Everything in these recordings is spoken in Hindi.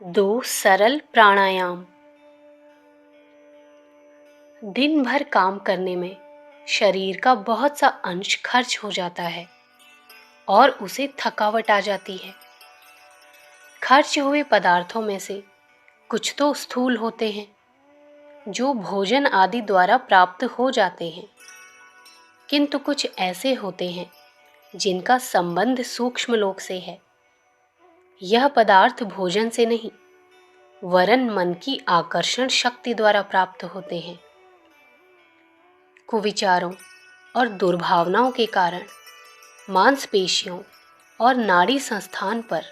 दो सरल प्राणायाम। दिन भर काम करने में शरीर का बहुत सा अंश खर्च हो जाता है और उसे थकावट आ जाती है। खर्च हुए पदार्थों में से कुछ तो स्थूल होते हैं, जो भोजन आदि द्वारा प्राप्त हो जाते हैं, किंतु कुछ ऐसे होते हैं जिनका संबंध सूक्ष्म लोक से है। यह पदार्थ भोजन से नहीं, वरन मन की आकर्षण शक्ति द्वारा प्राप्त होते हैं। कुविचारों और दुर्भावनाओं के कारण मांसपेशियों और नाड़ी संस्थान पर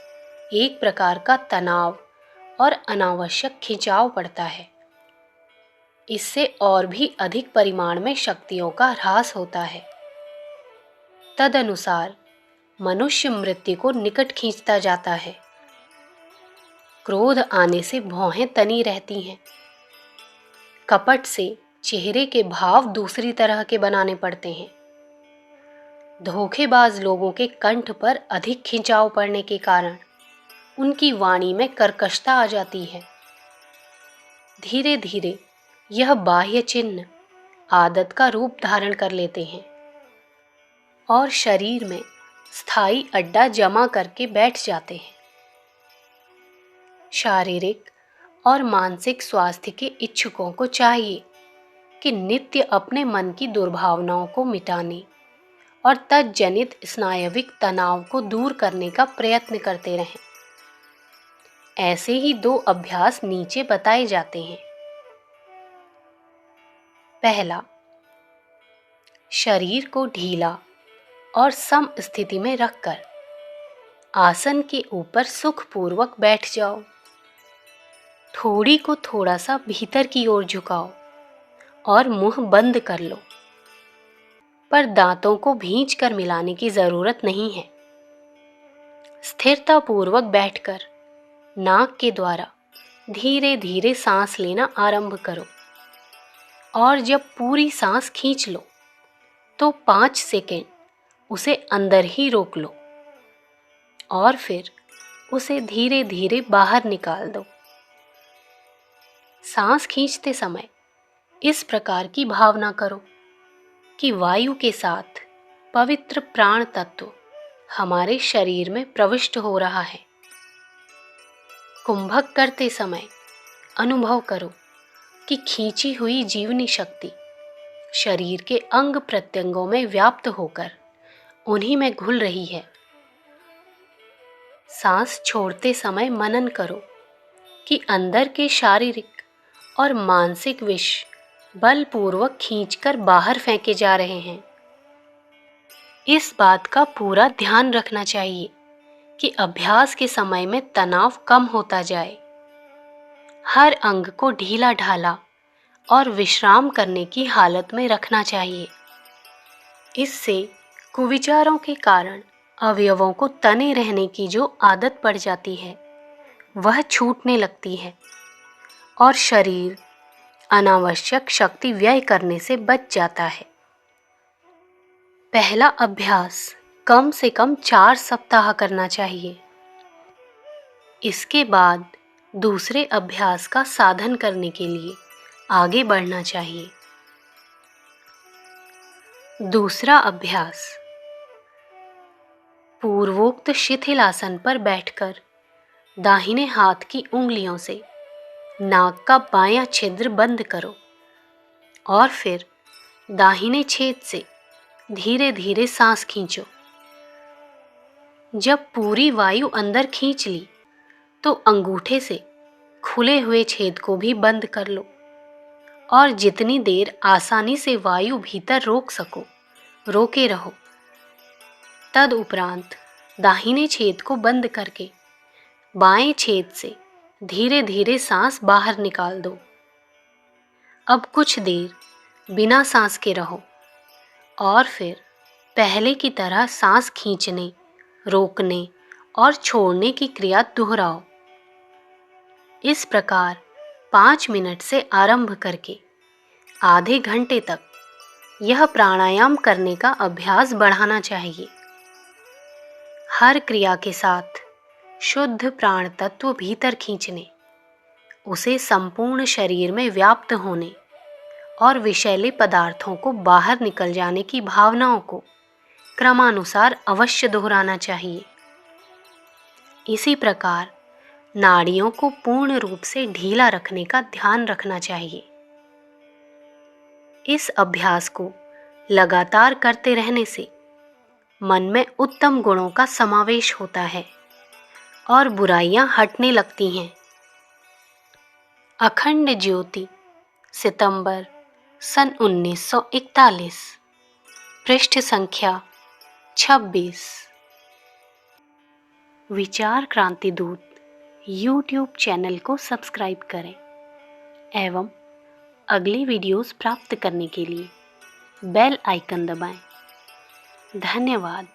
एक प्रकार का तनाव और अनावश्यक खिंचाव पड़ता है। इससे और भी अधिक परिमाण में शक्तियों का ह्रास होता है। तदनुसार मनुष्य मृत्यु को निकट खींचता जाता है। क्रोध आने से भौहें तनी रहती हैं। कपट से चेहरे के भाव दूसरी तरह के बनाने पड़ते हैं। धोखेबाज लोगों के कंठ पर अधिक खिंचाव पड़ने के कारण उनकी वाणी में कर्कशता आ जाती है। धीरे धीरे यह बाह्य चिन्ह आदत का रूप धारण कर लेते हैं और शरीर में स्थायी अड्डा जमा करके बैठ जाते हैं। शारीरिक और मानसिक स्वास्थ्य के इच्छुकों को चाहिए कि नित्य अपने मन की दुर्भावनाओं को मिटाने और तज्जनित स्नायविक तनाव को दूर करने का प्रयत्न करते रहें। ऐसे ही दो अभ्यास नीचे बताए जाते हैं। पहला, शरीर को ढीला और सम स्थिति में रखकर आसन के ऊपर सुखपूर्वक बैठ जाओ। थोड़ी को थोड़ा सा भीतर की ओर झुकाओ और मुंह बंद कर लो, पर दांतों को भींच कर मिलाने की जरूरत नहीं है। स्थिरता पूर्वक बैठकर नाक के द्वारा धीरे धीरे सांस लेना आरंभ करो और जब पूरी सांस खींच लो तो 5 सेकेंड उसे अंदर ही रोक लो और फिर उसे धीरे धीरे बाहर निकाल दो। सांस खींचते समय इस प्रकार की भावना करो कि वायु के साथ पवित्र प्राण तत्व हमारे शरीर में प्रविष्ट हो रहा है। कुंभक करते समय अनुभव करो कि खींची हुई जीवनी शक्ति शरीर के अंग प्रत्यंगों में व्याप्त होकर उन्हीं में घुल रही है। सांस छोड़ते समय मनन करो कि अंदर के शारीरिक और मानसिक विष बलपूर्वक खींचकर बाहर फेंके जा रहे हैं। इस बात का पूरा ध्यान रखना चाहिए कि अभ्यास के समय में तनाव कम होता जाए। हर अंग को ढीला ढाला और विश्राम करने की हालत में रखना चाहिए। इससे कुविचारों के कारण अवयवों को तने रहने की जो आदत पड़ जाती है वह छूटने लगती है और शरीर अनावश्यक शक्ति व्यय करने से बच जाता है। पहला अभ्यास कम से कम 4 सप्ताह करना चाहिए। इसके बाद दूसरे अभ्यास का साधन करने के लिए आगे बढ़ना चाहिए। दूसरा अभ्यास, पूर्वोक्त शिथिलासन पर बैठकर दाहिने हाथ की उंगलियों से नाक का बायां छिद्र बंद करो और फिर दाहिने छेद से धीरे धीरे सांस खींचो। जब पूरी वायु अंदर खींच ली तो अंगूठे से खुले हुए छेद को भी बंद कर लो और जितनी देर आसानी से वायु भीतर रोक सको रोके रहो। तदुपरांत दाहिने छेद को बंद करके बाएं छेद से धीरे धीरे सांस बाहर निकाल दो। अब कुछ देर बिना सांस के रहो और फिर पहले की तरह सांस खींचने, रोकने और छोड़ने की क्रिया दोहराओ। इस प्रकार 5 मिनट से आरंभ करके आधे घंटे तक यह प्राणायाम करने का अभ्यास बढ़ाना चाहिए। हर क्रिया के साथ शुद्ध प्राण तत्व भीतर खींचने, उसे संपूर्ण शरीर में व्याप्त होने और विषैले पदार्थों को बाहर निकल जाने की भावनाओं को क्रमानुसार अवश्य दोहराना चाहिए। इसी प्रकार नाड़ियों को पूर्ण रूप से ढीला रखने का ध्यान रखना चाहिए। इस अभ्यास को लगातार करते रहने से मन में उत्तम गुणों का समावेश होता है और बुराइयां हटने लगती हैं। अखंड ज्योति, सितंबर सन 1941, पृष्ठ संख्या 26। विचार क्रांति दूत यूट्यूब चैनल को सब्सक्राइब करें एवं अगली वीडियोस प्राप्त करने के लिए बेल आइकन दबाएं। धन्यवाद।